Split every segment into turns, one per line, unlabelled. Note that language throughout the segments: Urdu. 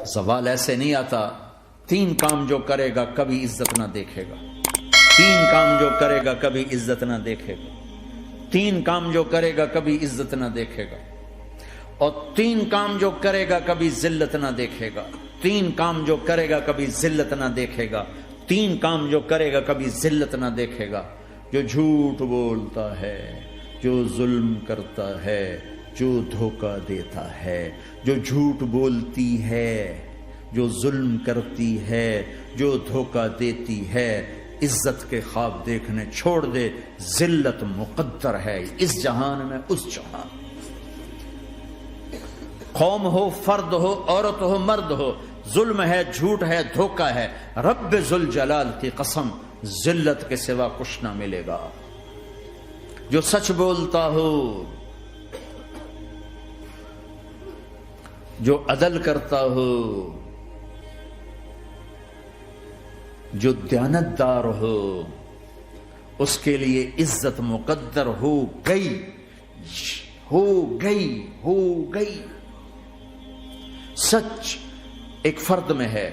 زوال ایسے نہیں آتا. 3 کام جو کرے گا کبھی عزت نہ دیکھے گا. 3 کام جو کرے گا کبھی عزت نہ دیکھے گا. 3 کام جو کرے گا کبھی عزت نہ دیکھے گا. اور 3 کام جو کرے گا کبھی ذلت نہ دیکھے گا. 3 کام جو کرے گا کبھی ذلت نہ دیکھے گا. 3 کام جو کرے گا کبھی ذلت نہ دیکھے گا. جو جھوٹ بولتا ہے، جو ظلم کرتا ہے، جو دھوکہ دیتا ہے، جو جھوٹ بولتی ہے، جو ظلم کرتی ہے، جو دھوکہ دیتی ہے، عزت کے خواب دیکھنے چھوڑ دے. ذلت مقدر ہے اس جہان میں اس جہان. قوم ہو، فرد ہو، عورت ہو، مرد ہو، ظلم ہے، جھوٹ ہے، دھوکہ ہے، رب ذوالجلال کی قسم ذلت کے سوا کچھ نہ ملے گا. جو سچ بولتا ہو، جو عدل کرتا ہو، جو دیانتدار ہو، اس کے لیے عزت مقدر ہو گئی، ہو گئی، ہو گئی. سچ ایک فرد میں ہے،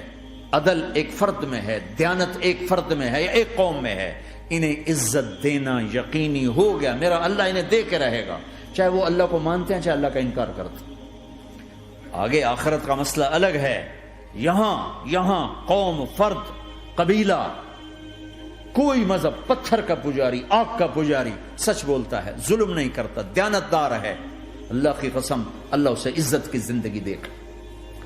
عدل ایک فرد میں ہے، دیانت ایک فرد میں ہے یا ایک قوم میں ہے. انہیں عزت دینا یقینی ہو گیا. میرا اللہ انہیں دے کے رہے گا، چاہے وہ اللہ کو مانتے ہیں چاہے اللہ کا انکار کرتے ہیں. آگے آخرت کا مسئلہ الگ ہے. یہاں قوم، فرد، قبیلہ، کوئی مذہب، پتھر کا پجاری، آگ کا پجاری سچ بولتا ہے، ظلم نہیں کرتا، دیانتدار ہے، اللہ کی قسم اللہ اسے عزت کی زندگی دے گا.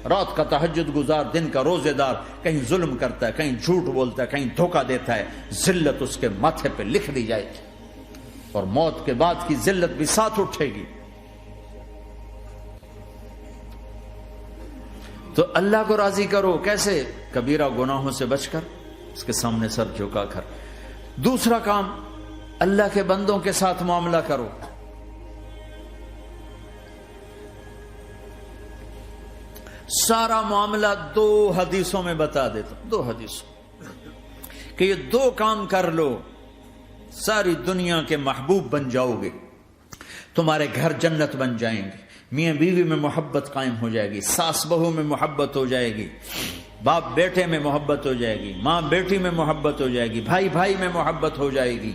رات کا تہجد گزار، دن کا روزے دار، کہیں ظلم کرتا ہے، کہیں جھوٹ بولتا ہے، کہیں دھوکہ دیتا ہے، ذلت اس کے ماتھے پہ لکھ دی جائے گی اور موت کے بعد کی ذلت بھی ساتھ اٹھے گی. تو اللہ کو راضی کرو. کیسے؟ کبیرہ گناہوں سے بچ کر، اس کے سامنے سر جھکا کر. دوسرا کام، اللہ کے بندوں کے ساتھ معاملہ کرو. سارا معاملہ 2 حدیثوں میں بتا دیتا ہوں. 2 حدیثوں کہ یہ 2 کام کر لو، ساری دنیا کے محبوب بن جاؤ گے. تمہارے گھر جنت بن جائیں گے. میاں بیوی میں محبت قائم ہو جائے گی، ساس بہو میں محبت ہو جائے گی، باپ بیٹے میں محبت ہو جائے گی، ماں بیٹی میں محبت ہو جائے گی، بھائی بھائی میں محبت ہو جائے گی.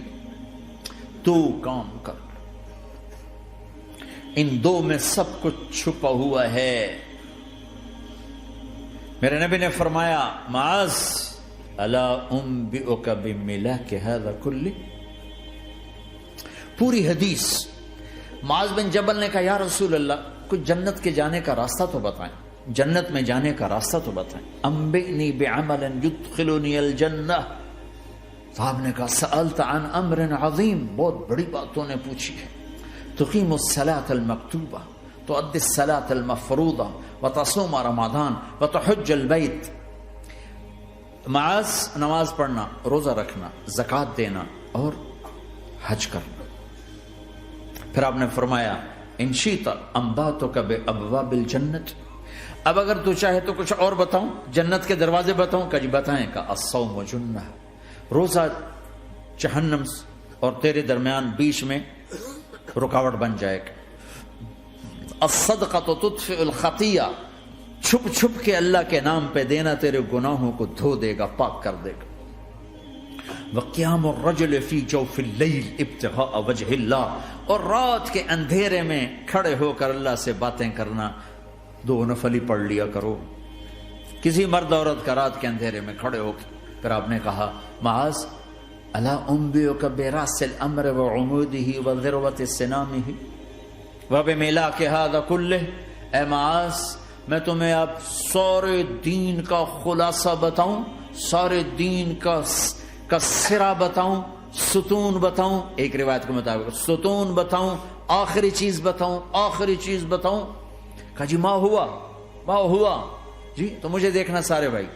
2 کام کر لو. ان 2 میں سب کچھ چھپا ہوا ہے. میرے نبی نے فرمایا معاذ الا انبئک بملاک ھذا کلہ. پوری حدیث. معاذ بن جبل نے کہا یا رسول اللہ کچھ جنت کے جانے کا راستہ تو بتائیں، جنت میں جانے کا راستہ تو بتائیں. انبئنی بعمل یدخلنی الجنہ. صاحب نے کہا سألت عن امر عظیم، بہت بڑی باتوں نے پوچھی ہے. تقیم الصلاۃ المکتوبہ، تؤدی الصلاۃ المفروضہ، وتصوم رمضان، وتحج البیت. معاذ نماز پڑھنا، روزہ رکھنا، زکوٰۃ دینا اور حج کرنا. پھر آپ نے فرمایا ان شئت انبأتک بابواب الجنت. اب اگر تو چاہے تو کچھ اور بتاؤں، جنت کے دروازے بتاؤں؟ کہ جی بتائیں. کہ الصوم جنہ، روزہ جہنم اور تیرے درمیان بیچ میں رکاوٹ بن جائے گا. الصدقۃ تطفئ الخطیہ، چھپ چھپ کے اللہ کے نام پہ دینا تیرے گناہوں کو دھو دے گا، پاک کر دے گا. وقیام الرجل فی جوف اللیل ابتغاء وجہ اللہ، اور رات کے اندھیرے میں کھڑے ہو کر اللہ سے باتیں کرنا. 2 نفل ہی پڑھ لیا کرو، کسی مرد عورت کا رات کے اندھیرے میں کھڑے ہو. پھر آپ نے کہا معاذ الا انبئک براس الامر وعمودہ وذروۃ سنامہ وبملاک ھذا کلہ. اے معاذ میں تمہیں اب سارے دین کا خلاصہ بتاؤں، سارے دین کا سرا بتاؤں، ستون بتاؤں. ایک روایت کے مطابق ستون بتاؤں، آخری چیز بتاؤں، آخری چیز بتاؤں. کہا جی ما ہوا جی تو مجھے دیکھنا سارے بھائی.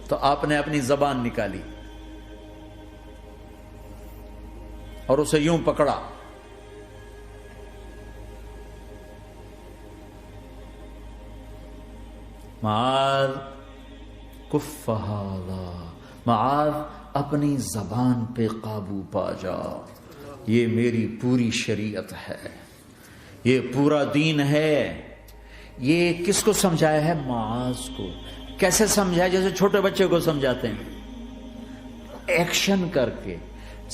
تو آپ نے اپنی زبان نکالی اور اسے یوں پکڑا. معاذ کف ھذا، معاذ اپنی زبان پہ قابو پا جا. یہ میری پوری شریعت ہے، یہ پورا دین ہے، یہ کس کو سمجھایا ہے؟ معاذ کو۔ کیسے سمجھایا؟ جیسے چھوٹے بچے کو سمجھاتے ہیں، ایکشن کر کے۔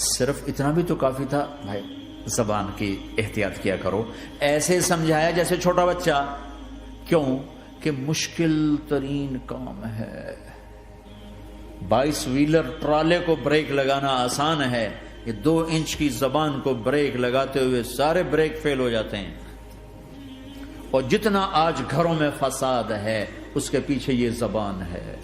صرف اتنا بھی تو کافی تھا، بھائی زبان کی احتیاط کیا کرو۔ ایسے سمجھایا جیسے چھوٹا بچہ۔ کیوں؟ کہ مشکل ترین کام ہے۔ 22 ویلر ٹرالے کو بریک لگانا آسان ہے، یہ 2 انچ کی زبان کو بریک لگاتے ہوئے سارے بریک فیل ہو جاتے ہیں۔ اور جتنا آج گھروں میں فساد ہے اس کے پیچھے یہ زبان ہے۔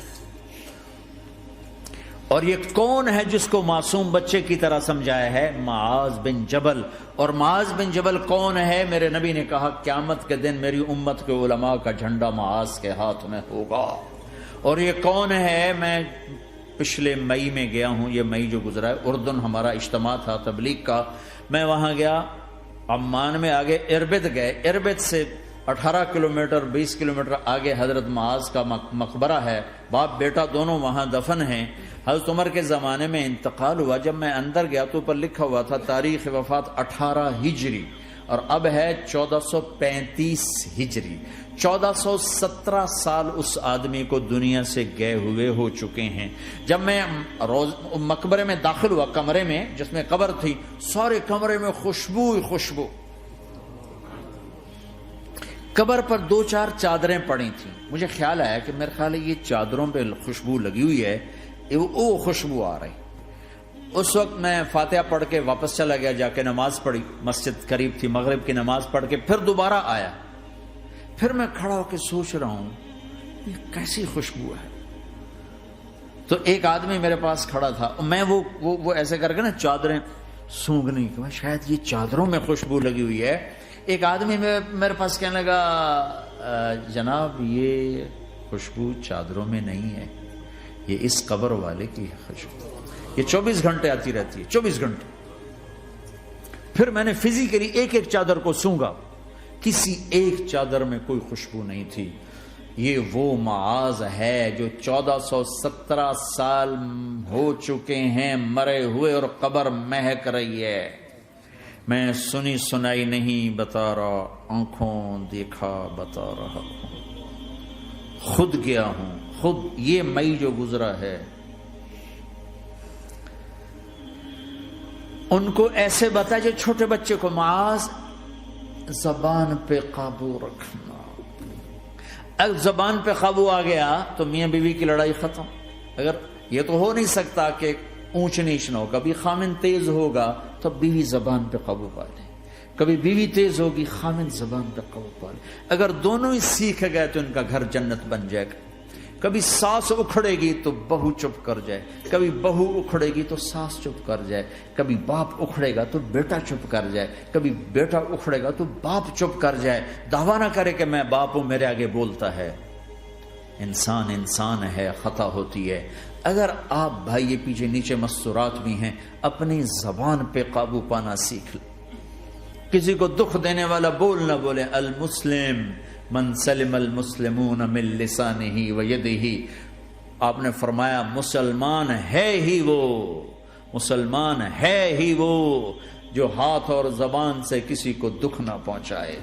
اور یہ کون ہے جس کو معصوم بچے کی طرح سمجھایا ہے؟ معاذ بن جبل۔ اور معاذ بن جبل کون ہے؟ میرے نبی نے کہا قیامت کے دن میری امت کے علماء کا جھنڈا معاذ کے ہاتھ میں ہوگا۔ اور یہ کون ہے؟ میں پچھلے مئی میں گیا ہوں، یہ مئی جو گزرا ہے، اردن ہمارا اجتماع تھا تبلیغ کا، میں وہاں گیا، عمان میں آگے اربد گئے، اربد سے 18 کلومیٹر 20 کلومیٹر آگے حضرت معاذ کا مقبرہ ہے، باپ بیٹا دونوں وہاں دفن ہیں۔ حضرت عمر کے زمانے میں انتقال ہوا، جب میں اندر گیا تو اوپر لکھا ہوا تھا تاریخ وفات 18 ہجری، اور اب ہے 1435 ہجری۔ 1417 سال اس آدمی کو دنیا سے گئے ہوئے ہو چکے ہیں۔ جب میں مقبرے میں داخل ہوا، کمرے میں جس میں قبر تھی، سارے کمرے میں خوشبو ہی خوشبو۔ قبر پر 2-4 چادریں پڑی تھیں، مجھے خیال آیا کہ میرے خیال ہے یہ چادروں پہ خوشبو لگی ہوئی ہے، وہ خوشبو آ رہی۔ اس وقت میں فاتحہ پڑھ کے واپس چلا گیا، جا کے نماز پڑھی، مسجد قریب تھی، مغرب کی نماز پڑھ کے پھر دوبارہ آیا، پھر میں کھڑا ہو کے سوچ رہا ہوں یہ کیسی خوشبو ہے۔ تو ایک آدمی میرے پاس کھڑا تھا، میں وہ ایسے کر کے نا چادریں سونگنے کی، شاید یہ چادروں میں خوشبو لگی ہوئی ہے۔ ایک آدمی میرے پاس کہنے لگا جناب یہ خوشبو چادروں میں نہیں ہے، یہ اس قبر والے کی خوشبو، یہ 24 گھنٹے آتی رہتی ہے، 24 گھنٹے۔ پھر میں نے فزیکلی ایک ایک چادر کو سونگا، کسی ایک چادر میں کوئی خوشبو نہیں تھی۔ یہ وہ معاذ ہے جو 1417 سال ہو چکے ہیں مرے ہوئے، اور قبر مہک رہی ہے۔ میں سنی سنائی نہیں بتا رہا، آنکھوں دیکھا بتا رہا ہوں، خود گیا ہوں، خود یہ مئی جو گزرا ہے۔ ان کو ایسے بتا جو چھوٹے بچے کو، معاذ زبان پہ قابو رکھنا۔ اگر زبان پہ قابو آ گیا تو میاں بیوی کی لڑائی ختم۔ اگر یہ تو ہو نہیں سکتا کہ اونچ نیچ نہ ہو، کبھی خامن تیز ہوگا تو بیوی زبان پہ قابو پا لے، کبھی بیوی تیز ہوگی خامن زبان پہ قابو پا لے۔ اگر دونوں ہی سیکھ گئے تو ان کا گھر جنت بن جائے گا۔ کبھی ساس اکھڑے گی تو بہو چپ کر جائے، کبھی بہو اکھڑے گی تو ساس چپ کر جائے، کبھی باپ اکھڑے گا تو بیٹا چپ کر جائے، کبھی بیٹا اکھڑے گا تو باپ چپ کر جائے، دعویٰ نہ کرے کہ میں باپ ہوں میرے آگے بولتا ہے۔ انسان ہے، خطا ہوتی ہے۔ اگر آپ بھائی یہ پیچھے نیچے مستورات بھی ہیں، اپنی زبان پہ قابو پانا سیکھ لیں۔ کسی کو دکھ دینے والا بول نہ بولے۔ المسلم من سلم المسلمون من لسانہ و یدہ، آپ نے فرمایا مسلمان ہے ہی وہ جو ہاتھ اور زبان سے کسی کو دکھ نہ پہنچائے۔